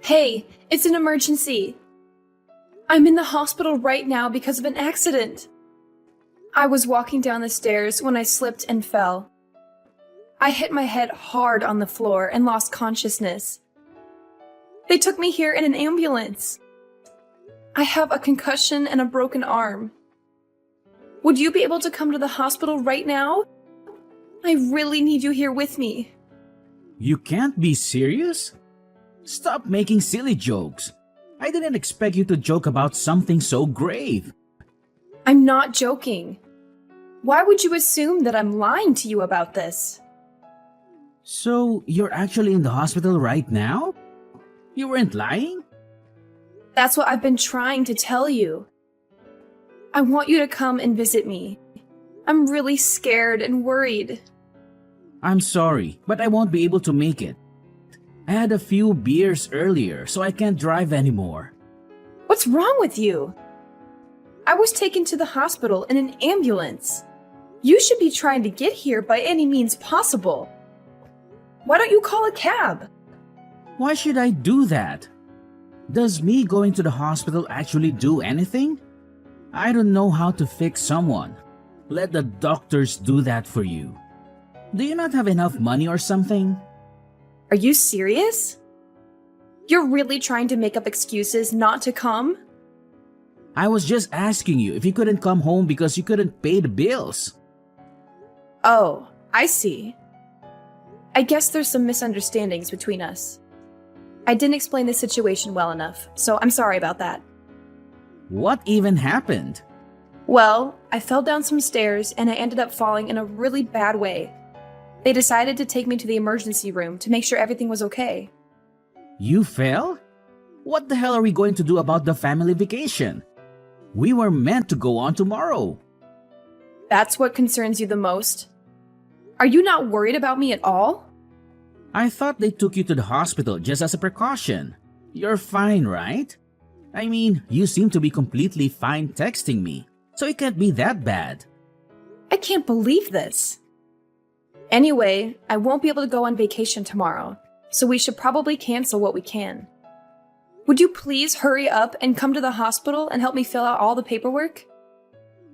Hey, it's an emergency. I'm in the hospital right now because of an accident. I was walking down the stairs when I slipped and fell. I hit my head hard on the floor and lost consciousness. They took me here in an ambulance. I have a concussion and a broken arm. Would you be able to come to the hospital right now? I really need you here with me. You can't be serious? Stop making silly jokes. I didn't expect you to joke about something so grave. I'm not joking. Why would you assume that I'm lying to you about this? So, you're actually in the hospital right now? You weren't lying? That's what I've been trying to tell you. I want you to come and visit me. I'm really scared and worried. I'm sorry, but I won't be able to make it. I had a few beers earlier, so I can't drive anymore. What's wrong with you? I was taken to the hospital in an ambulance. You should be trying to get here by any means possible. Why don't you call a cab? Why should I do that? Does me going to the hospital actually do anything? I don't know how to fix someone. Let the doctors do that for you. Do you not have enough money or something? Are you serious? You're really trying to make up excuses not to come? I was just asking you if you couldn't come home because you couldn't pay the bills. Oh, I see. I guess there's some misunderstandings between us. I didn't explain the situation well enough, so I'm sorry about that. What even happened? Well, I fell down some stairs and I ended up falling in a really bad way. They decided to take me to the emergency room to make sure everything was okay. You fell? What the hell are we going to do about the family vacation? We were meant to go on tomorrow. That's what concerns you the most? Are you not worried about me at all? I thought they took you to the hospital just as a precaution. You're fine, right? I mean, you seem to be completely fine texting me, so it can't be that bad. I can't believe this. Anyway, I won't be able to go on vacation tomorrow, so we should probably cancel what we can. Would you please hurry up and come to the hospital and help me fill out all the paperwork?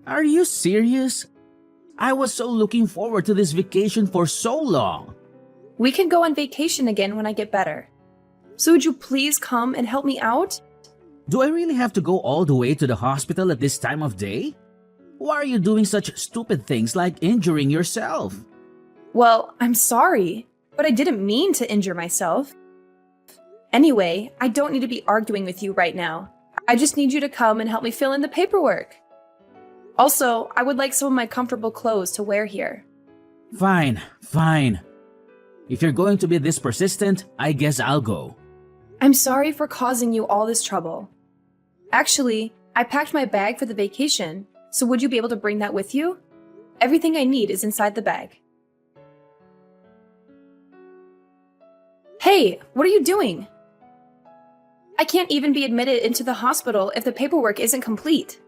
Are you serious? I was so looking forward to this vacation for so long. We can go on vacation again when I get better. So would you please come and help me out? Do I really have to go all the way to the hospital at this time of day? Why are you doing such stupid things like injuring yourself? Well, I'm sorry, but I didn't mean to injure myself. Anyway, I don't need to be arguing with you right now. I just need you to come and help me fill in the paperwork. Also, I would like some of my comfortable clothes to wear here. Fine, fine. If you're going to be this persistent, I guess I'll go. I'm sorry for causing you all this trouble. Actually, I packed my bag for the vacation, so would you be able to bring that with you? Everything I need is inside the bag. Hey, what are you doing? I can't even be admitted into the hospital if the paperwork isn't complete.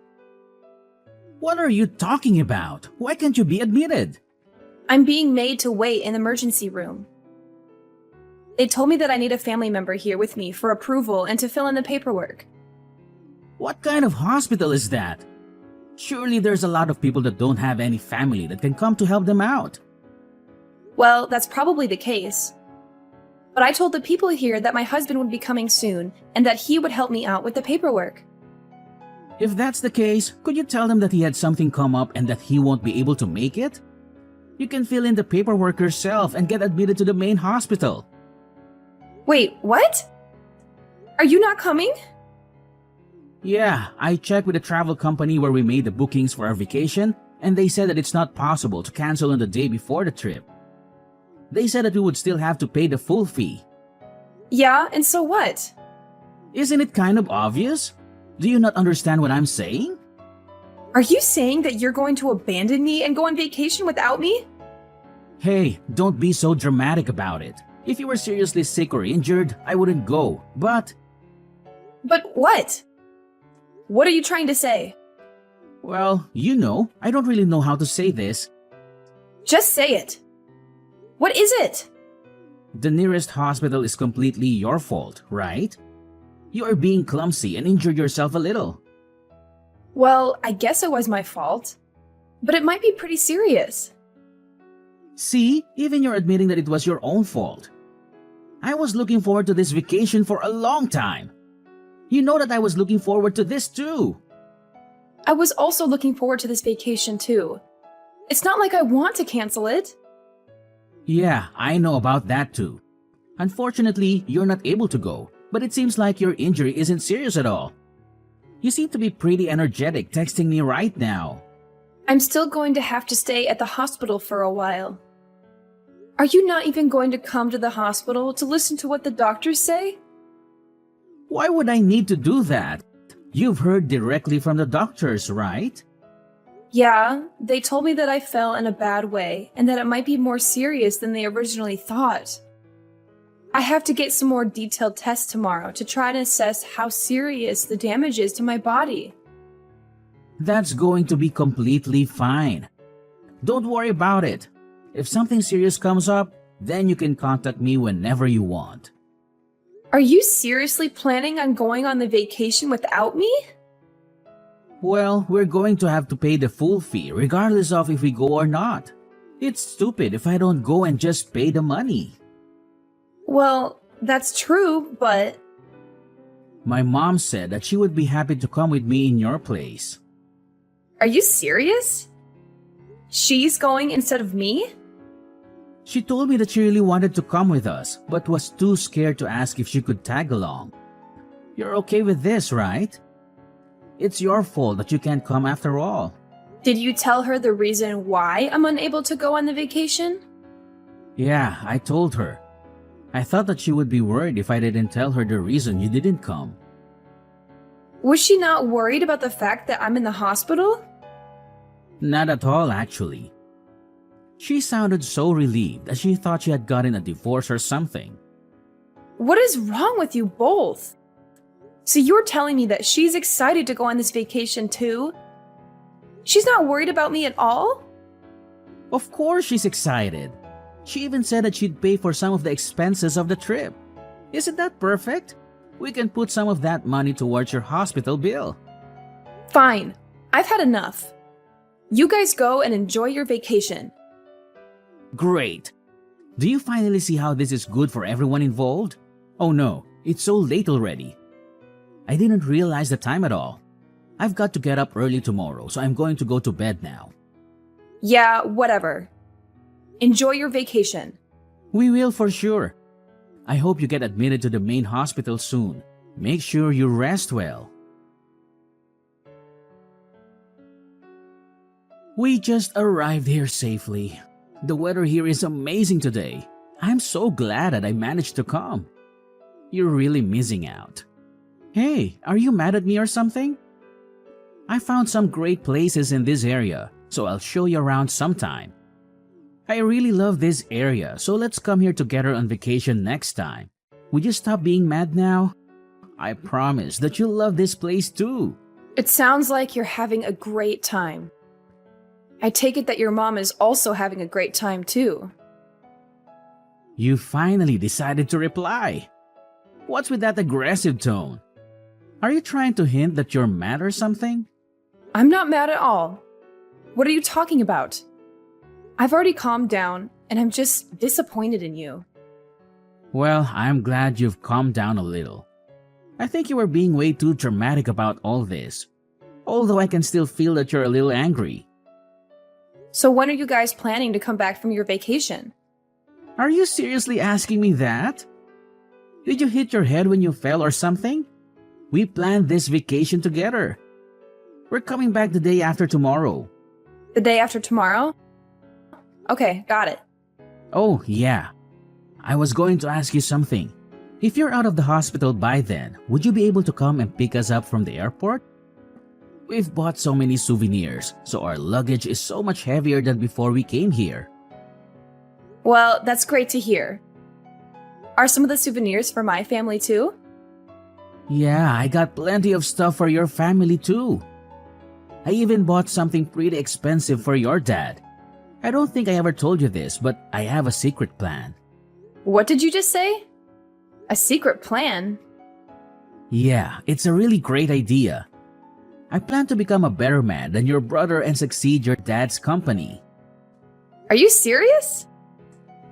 What are you talking about? Why can't you be admitted? I'm being made to wait in the emergency room. They told me that I need a family member here with me for approval and to fill in the paperwork. What kind of hospital is that? Surely there's a lot of people that don't have any family that can come to help them out. Well, that's probably the case. But I told the people here that my husband would be coming soon and that he would help me out with the paperwork. If that's the case, could you tell them that he had something come up and that he won't be able to make it? You can fill in the paperwork yourself and get admitted to the main hospital. Wait, what? Are you not coming? Yeah, I checked with the travel company where we made the bookings for our vacation, and they said that it's not possible to cancel on the day before the trip. They said that we would still have to pay the full fee. Yeah, and so what? Isn't it kind of obvious? Do you not understand what I'm saying? Are you saying that you're going to abandon me and go on vacation without me? Hey, don't be so dramatic about it. If you were seriously sick or injured, I wouldn't go, but... But what? What are you trying to say? Well, you know, I don't really know how to say this. Just say it. What is it? The nearest hospital is completely your fault, right? You are being clumsy and injured yourself a little. Well, I guess it was my fault. But it might be pretty serious. See, even you're admitting that it was your own fault. I was looking forward to this vacation for a long time. You know that I was looking forward to this too. I was also looking forward to this vacation too. It's not like I want to cancel it. Yeah, I know about that too. Unfortunately, you're not able to go, but it seems like your injury isn't serious at all. You seem to be pretty energetic texting me right now. I'm still going to have to stay at the hospital for a while. Are you not even going to come to the hospital to listen to what the doctors say? Why would I need to do that? You've heard directly from the doctors, right? Yeah, they told me that I fell in a bad way and that it might be more serious than they originally thought. I have to get some more detailed tests tomorrow to try to assess how serious the damage is to my body. That's going to be completely fine. Don't worry about it. If something serious comes up, then you can contact me whenever you want. Are you seriously planning on going on the vacation without me? Well, we're going to have to pay the full fee regardless of if we go or not. It's stupid if I don't go and just pay the money. Well, that's true, but... My mom said that she would be happy to come with me in your place. Are you serious? She's going instead of me? She told me that she really wanted to come with us, but was too scared to ask if she could tag along. You're okay with this, right? It's your fault that you can't come after all. Did you tell her the reason why I'm unable to go on the vacation? Yeah, I told her. I thought that she would be worried if I didn't tell her the reason you didn't come. Was she not worried about the fact that I'm in the hospital? Not at all, actually. She sounded so relieved that she thought she had gotten a divorce or something. What is wrong with you both? So you're telling me that she's excited to go on this vacation too? She's not worried about me at all? Of course she's excited. She even said that she'd pay for some of the expenses of the trip. Isn't that perfect? We can put some of that money towards your hospital bill. Fine. I've had enough. You guys go and enjoy your vacation. Great. Do you finally see how this is good for everyone involved? Oh no, it's so late already. I didn't realize the time at all. I've got to get up early tomorrow, so I'm going to go to bed now. Yeah, whatever. Enjoy your vacation. We will for sure. I hope you get admitted to the main hospital soon. Make sure you rest well. We just arrived here safely. The weather here is amazing today. I'm so glad that I managed to come. You're really missing out. Hey, are you mad at me or something? I found some great places in this area, so I'll show you around sometime. I really love this area, so let's come here together on vacation next time. Would you stop being mad now? I promise that you'll love this place too. It sounds like you're having a great time. I take it that your mom is also having a great time too. You finally decided to reply. What's with that aggressive tone? Are you trying to hint that you're mad or something? I'm not mad at all. What are you talking about? I've already calmed down, and I'm just disappointed in you. Well, I'm glad you've calmed down a little. I think you were being way too dramatic about all this. Although I can still feel that you're a little angry. So when are you guys planning to come back from your vacation? Are you seriously asking me that? Did you hit your head when you fell or something? We planned this vacation together. We're coming back the day after tomorrow. The day after tomorrow? Okay, got it. Oh, yeah. I was going to ask you something. If you're out of the hospital by then, would you be able to come and pick us up from the airport? We've bought so many souvenirs, so our luggage is so much heavier than before we came here. Well, that's great to hear. Are some of the souvenirs for my family too? Yeah, I got plenty of stuff for your family too. I even bought something pretty expensive for your dad. I don't think I ever told you this, but I have a secret plan. What did you just say? A secret plan? Yeah, it's a really great idea. I plan to become a better man than your brother and succeed your dad's company. Are you serious?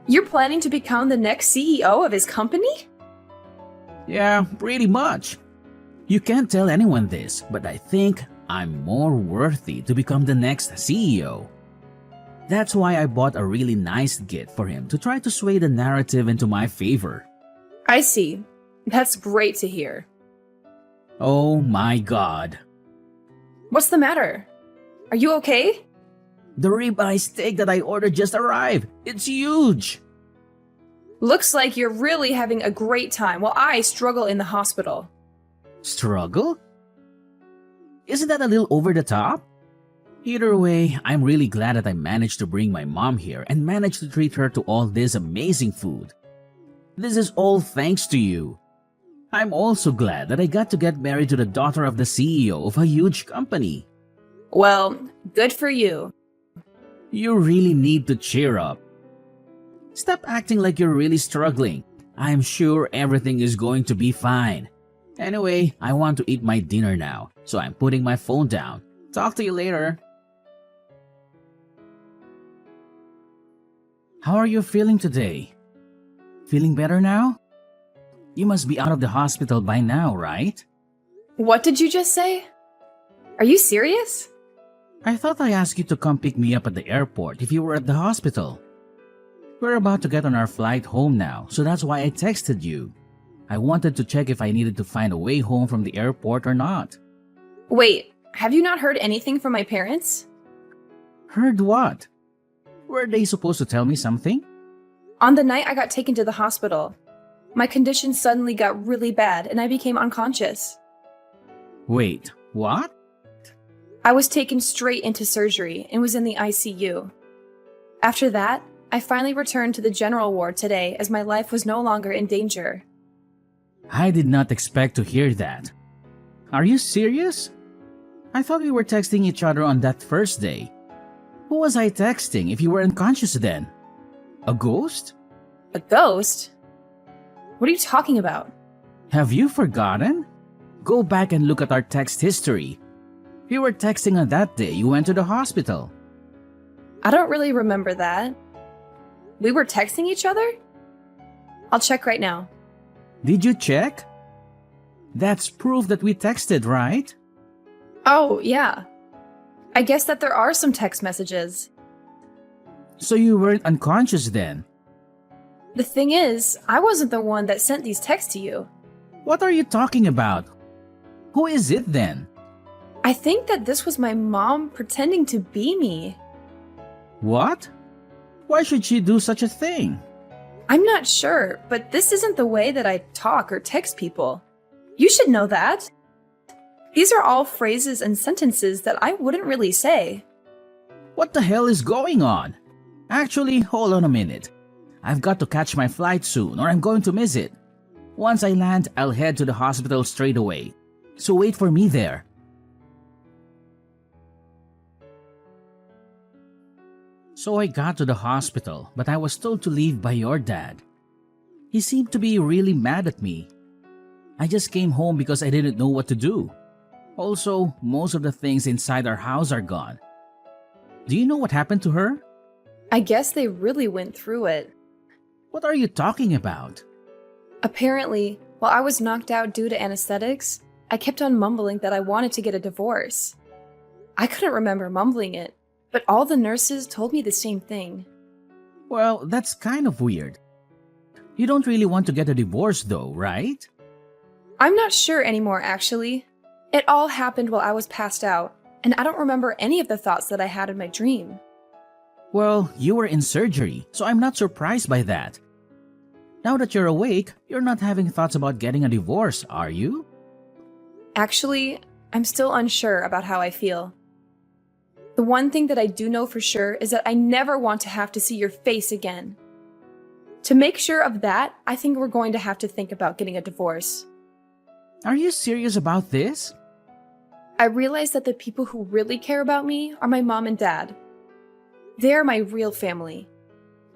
You're planning to become the next CEO of his company? Yeah, pretty much. You can't tell anyone this, but I think I'm more worthy to become the next CEO. That's why I bought a really nice gift for him to try to sway the narrative into my favor. I see. That's great to hear. Oh my god. What's the matter? Are you okay? The ribeye steak that I ordered just arrived. It's huge. Looks like you're really having a great time while I struggle in the hospital. Struggle? Isn't that a little over the top? Either way, I'm really glad that I managed to bring my mom here and managed to treat her to all this amazing food. This is all thanks to you. I'm also glad that I got to get married to the daughter of the CEO of a huge company. Well, good for you. You really need to cheer up. Stop acting like you're really struggling. I'm sure everything is going to be fine. Anyway, I want to eat my dinner now, so I'm putting my phone down. Talk to you later. How are you feeling today? Feeling better now? You must be out of the hospital by now, right? What did you just say? Are you serious? I thought I asked you to come pick me up at the airport if you were at the hospital. We're about to get on our flight home now, so that's why I texted you. I wanted to check if I needed to find a way home from the airport or not. Wait, have you not heard anything from my parents? Heard what? Were they supposed to tell me something? On the night I got taken to the hospital, my condition suddenly got really bad and I became unconscious. Wait, what? I was taken straight into surgery and was in the ICU. After that, I finally returned to the general ward today as my life was no longer in danger. I did not expect to hear that. Are you serious? I thought we were texting each other on that first day. Who was I texting if you were unconscious then? A ghost? A ghost? What are you talking about? Have you forgotten? Go back and look at our text history. We were texting on that day you went to the hospital. I don't really remember that. We were texting each other? I'll check right now. Did you check? That's proof that we texted, right? Oh, yeah. I guess that there are some text messages. So you weren't unconscious then? The thing is, I wasn't the one that sent these texts to you. What are you talking about? Who is it then? I think that this was my mom pretending to be me. What? Why should she do such a thing? I'm not sure, but this isn't the way that I talk or text people. You should know that. These are all phrases and sentences that I wouldn't really say. What the hell is going on? Actually, hold on a minute. I've got to catch my flight soon or I'm going to miss it. Once I land, I'll head to the hospital straight away. So wait for me there. So I got to the hospital, but I was told to leave by your dad. He seemed to be really mad at me. I just came home because I didn't know what to do. Also, most of the things inside our house are gone. Do you know what happened to her? I guess they really went through it. What are you talking about? Apparently, while I was knocked out due to anesthetics, I kept on mumbling that I wanted to get a divorce. I couldn't remember mumbling it, but all the nurses told me the same thing. Well, that's kind of weird. You don't really want to get a divorce though, right? I'm not sure anymore, actually. It all happened while I was passed out, and I don't remember any of the thoughts that I had in my dream. Well, you were in surgery, so I'm not surprised by that. Now that you're awake, you're not having thoughts about getting a divorce, are you? Actually, I'm still unsure about how I feel. The one thing that I do know for sure is that I never want to have to see your face again. To make sure of that, I think we're going to have to think about getting a divorce. Are you serious about this? I realize that the people who really care about me are my mom and dad. They are my real family.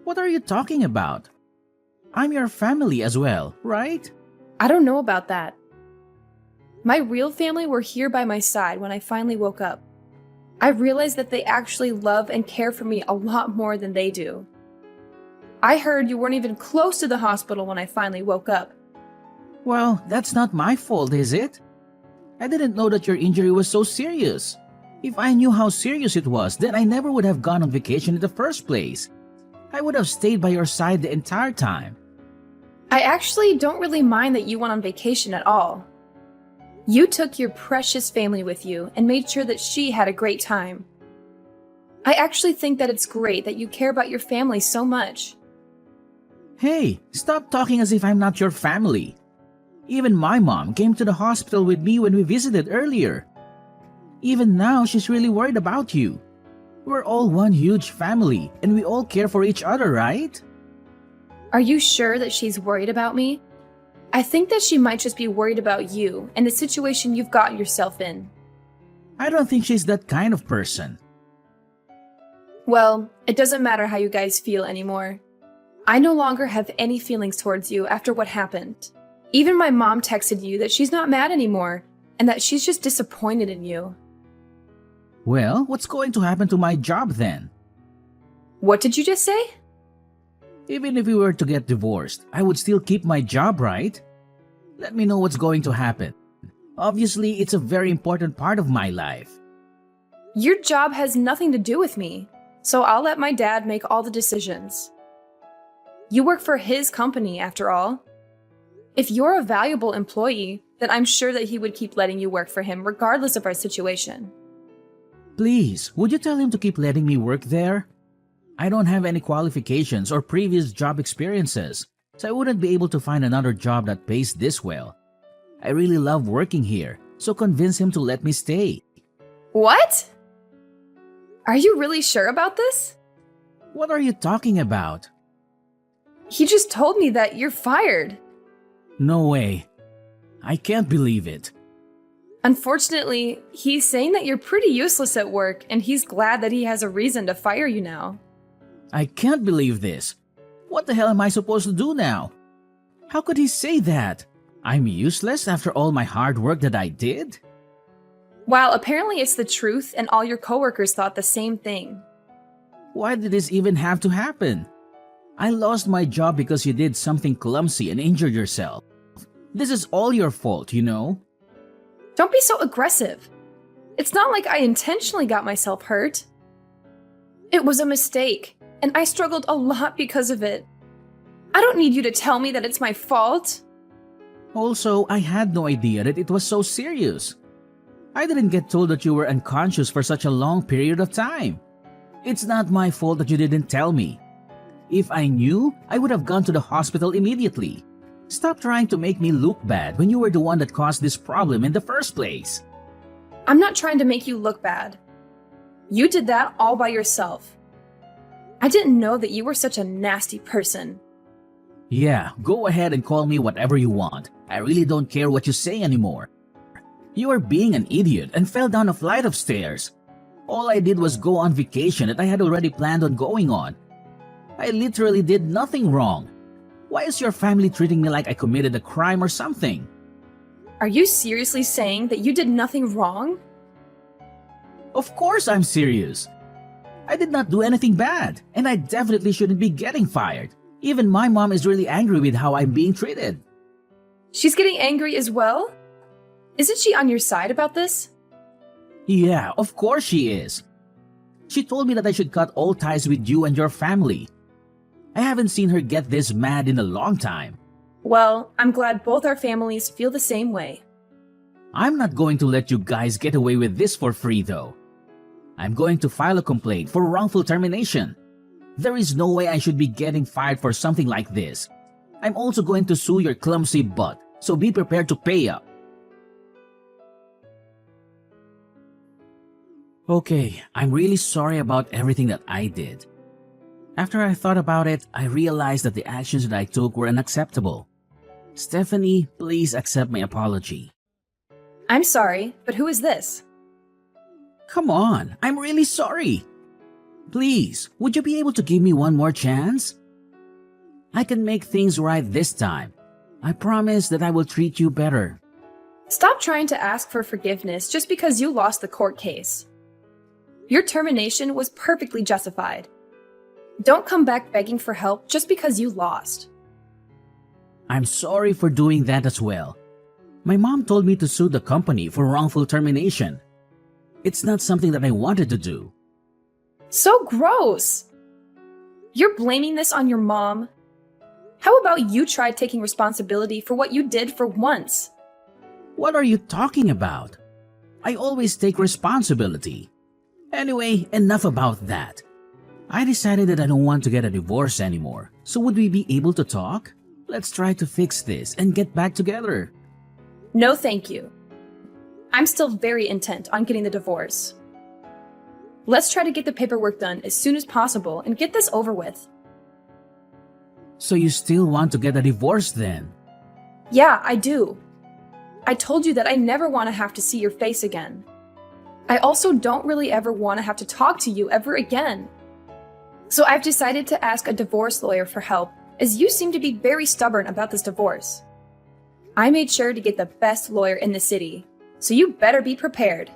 What are you talking about? I'm your family as well, right? I don't know about that. My real family were here by my side when I finally woke up. I realized that they actually love and care for me a lot more than they do. I heard you weren't even close to the hospital when I finally woke up. Well, that's not my fault, is it? I didn't know that your injury was so serious. If I knew how serious it was, then I never would have gone on vacation in the first place. I would have stayed by your side the entire time. I actually don't really mind that you went on vacation at all. You took your precious family with you and made sure that she had a great time. I actually think that it's great that you care about your family so much. Hey, stop talking as if I'm not your family. Even my mom came to the hospital with me when we visited earlier. Even now, she's really worried about you. We're all one huge family, and we all care for each other, right? Are you sure that she's worried about me? I think that she might just be worried about you and the situation you've gotten yourself in. I don't think she's that kind of person. Well, it doesn't matter how you guys feel anymore. I no longer have any feelings towards you after what happened. Even my mom texted you that she's not mad anymore and that she's just disappointed in you. Well, what's going to happen to my job then? What did you just say? Even if we were to get divorced, I would still keep my job, right? Let me know what's going to happen. Obviously, it's a very important part of my life. Your job has nothing to do with me, so I'll let my dad make all the decisions. You work for his company, after all. If you're a valuable employee, then I'm sure that he would keep letting you work for him regardless of our situation. Please, would you tell him to keep letting me work there? I don't have any qualifications or previous job experiences, so I wouldn't be able to find another job that pays this well. I really love working here, so convince him to let me stay. What? Are you really sure about this? What are you talking about? He just told me that you're fired. No way. I can't believe it. Unfortunately, he's saying that you're pretty useless at work and he's glad that he has a reason to fire you now. I can't believe this. What the hell am I supposed to do now? How could he say that? I'm useless after all my hard work that I did? Well, apparently it's the truth and all your coworkers thought the same thing. Why did this even have to happen? I lost my job because you did something clumsy and injured yourself. This is all your fault, you know? Don't be so aggressive. It's not like I intentionally got myself hurt. It was a mistake, and I struggled a lot because of it. I don't need you to tell me that it's my fault. Also, I had no idea that it was so serious. I didn't get told that you were unconscious for such a long period of time. It's not my fault that you didn't tell me. If I knew, I would have gone to the hospital immediately. Stop trying to make me look bad when you were the one that caused this problem in the first place. I'm not trying to make you look bad. You did that all by yourself. I didn't know that you were such a nasty person. Yeah, go ahead and call me whatever you want. I really don't care what you say anymore. You are being an idiot and fell down a flight of stairs. All I did was go on vacation that I had already planned on going on. I literally did nothing wrong. Why is your family treating me like I committed a crime or something? Are you seriously saying that you did nothing wrong? Of course I'm serious. I did not do anything bad, and I definitely shouldn't be getting fired. Even my mom is really angry with how I'm being treated. She's getting angry as well? Isn't she on your side about this? Yeah, of course she is. She told me that I should cut all ties with you and your family. I haven't seen her get this mad in a long time. Well, I'm glad both our families feel the same way. I'm not going to let you guys get away with this for free though. I'm going to file a complaint for wrongful termination. There is no way I should be getting fired for something like this. I'm also going to sue your clumsy butt, so be prepared to pay up. Okay, I'm really sorry about everything that I did. After I thought about it, I realized that the actions that I took were unacceptable. Stephanie, please accept my apology. I'm sorry, but who is this? Come on, I'm really sorry. Please, would you be able to give me one more chance? I can make things right this time. I promise that I will treat you better. Stop trying to ask for forgiveness just because you lost the court case. Your termination was perfectly justified. Don't come back begging for help just because you lost. I'm sorry for doing that as well. My mom told me to sue the company for wrongful termination. It's not something that I wanted to do. So gross! You're blaming this on your mom? How about you try taking responsibility for what you did for once? What are you talking about? I always take responsibility. Anyway, enough about that. I decided that I don't want to get a divorce anymore. So would we be able to talk? Let's try to fix this and get back together. No, thank you. I'm still very intent on getting the divorce. Let's try to get the paperwork done as soon as possible and get this over with. So you still want to get a divorce then? Yeah, I do. I told you that I never want to have to see your face again. I also don't really ever want to have to talk to you ever again. So I've decided to ask a divorce lawyer for help, as you seem to be very stubborn about this divorce. I made sure to get the best lawyer in the city, so you better be prepared.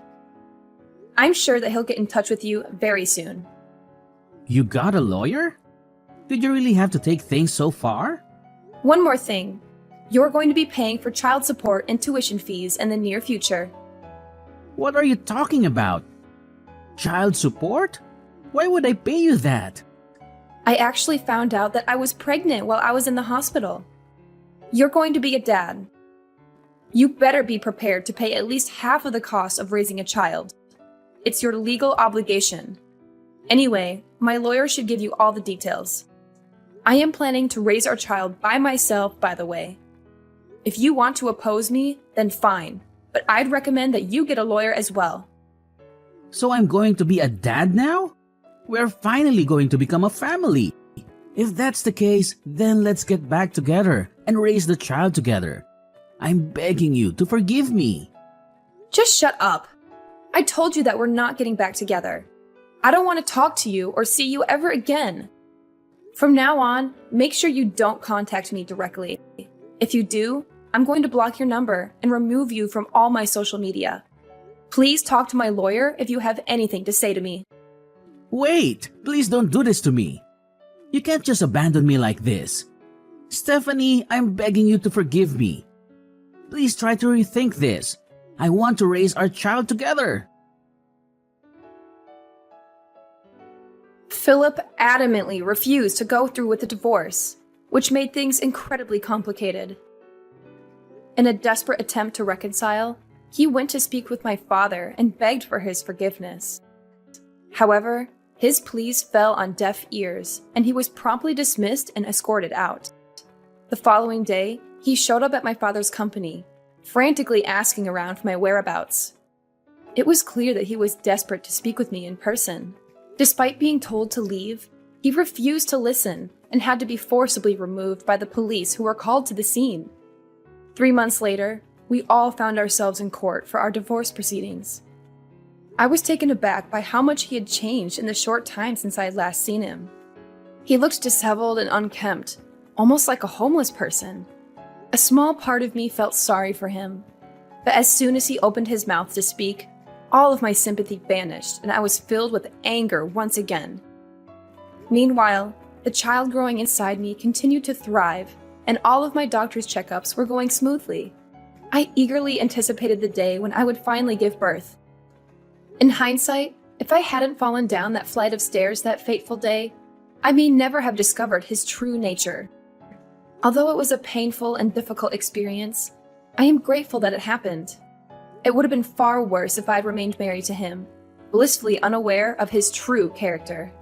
I'm sure that he'll get in touch with you very soon. You got a lawyer? Did you really have to take things so far? One more thing. You're going to be paying for child support and tuition fees in the near future. What are you talking about? Child support? Why would I pay you that? I actually found out that I was pregnant while I was in the hospital. You're going to be a dad. You better be prepared to pay at least half of the cost of raising a child. It's your legal obligation. Anyway, my lawyer should give you all the details. I am planning to raise our child by myself, by the way. If you want to oppose me, then fine, but I'd recommend that you get a lawyer as well. So I'm going to be a dad now? We're finally going to become a family. If that's the case, then let's get back together and raise the child together. I'm begging you to forgive me. Just shut up. I told you that we're not getting back together. I don't want to talk to you or see you ever again. From now on, make sure you don't contact me directly. If you do, I'm going to block your number and remove you from all my social media. Please talk to my lawyer if you have anything to say to me. Wait, please don't do this to me. You can't just abandon me like this. Stephanie, I'm begging you to forgive me. Please try to rethink this. I want to raise our child together. Philip adamantly refused to go through with the divorce, which made things incredibly complicated. In a desperate attempt to reconcile, he went to speak with my father and begged for his forgiveness. However, his pleas fell on deaf ears, and he was promptly dismissed and escorted out. The following day, he showed up at my father's company, frantically asking around for my whereabouts. It was clear that he was desperate to speak with me in person. Despite being told to leave, he refused to listen and had to be forcibly removed by the police who were called to the scene. 3 months later, we all found ourselves in court for our divorce proceedings. I was taken aback by how much he had changed in the short time since I had last seen him. He looked disheveled and unkempt, almost like a homeless person. A small part of me felt sorry for him, but as soon as he opened his mouth to speak, all of my sympathy vanished and I was filled with anger once again. Meanwhile, the child growing inside me continued to thrive, and all of my doctor's checkups were going smoothly. I eagerly anticipated the day when I would finally give birth. In hindsight, if I hadn't fallen down that flight of stairs that fateful day, I may never have discovered his true nature. Although it was a painful and difficult experience, I am grateful that it happened. It would have been far worse if I had remained married to him, blissfully unaware of his true character.